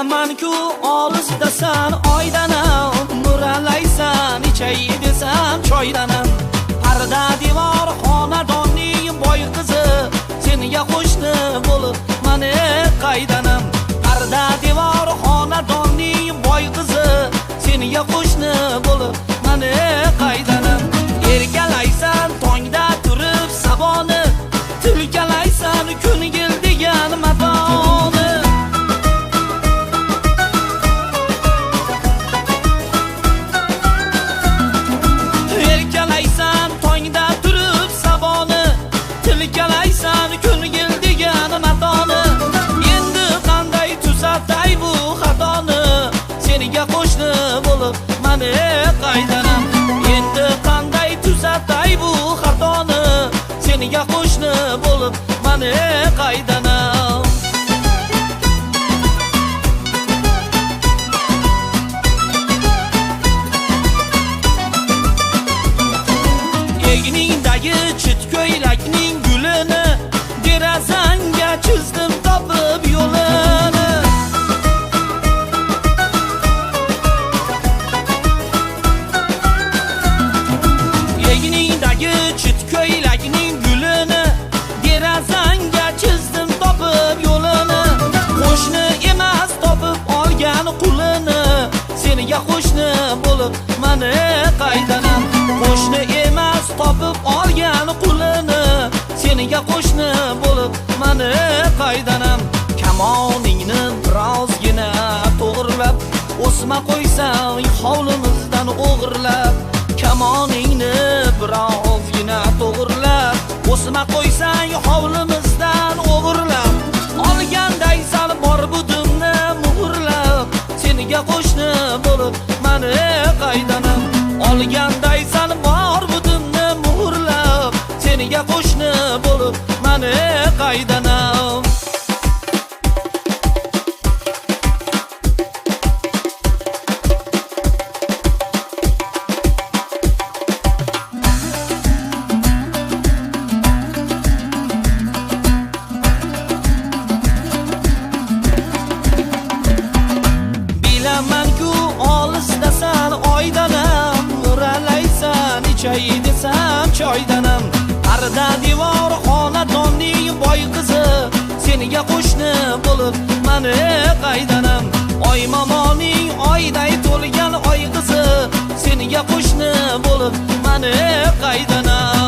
Bilaman-ku olisdasan oydanam, nuralaysan ichay desam choydanam. Parda devor xonadonning boy qizi, senga qo'shni bo'lib mani qaydanam. Parda devor xonadonning boy qizi, senga qo'shni bo'lib mani qaydanam. Erkalaysan tongda turib saboni, tilkalaysan ko'ngil degan matoni. Erkalaysan tongda turib saboni, tilkalaysan ko'ngil degan matoni. Endi qanday tuzatay bu xatoni, senga qo'shni bo'lib mani qaydanam. Endi qanday tuzatay bu xatoni, senga qo'shni bo'lib mani qaydanam. Egningdagi chit ko'ylakning gulini derazanga chizdim topib yo'lini. Egningdagi chit ko'ylakning gulini derazanga chizdim topib yo'lini. Qo'shni emas topib olgan qulini, senga qo'shni bo'lib mani qaydanam. Qo'shni emas topib olgan qulini, senga qo'shni bo'lib mani qaydanam. Kamoningni birozgina to'g'rilab, o'sma qo'ysang hovlimizdan o'g'irlab. Kamoningni birozgina to'g'rilab, o'sma qo'ysang hovlimizdan o'g'irlab. Olganday sal bor budimni muhrlab, senga qo'shni bo'lib mani qaydanam. Olganday sal bor budimni muhrlab, senga qo'shni bo'lib mani qaydanam. Bilaman-ku olisdasan oydanam, nuralaysan ichay desam choydanam. Parda devor xonadonning boy qizi, senga qo'shni bo'lib mani qaydanam. Oy momoning oyday to'lgan oy qizi, senga qo'shni bo'lib mani qaydanam.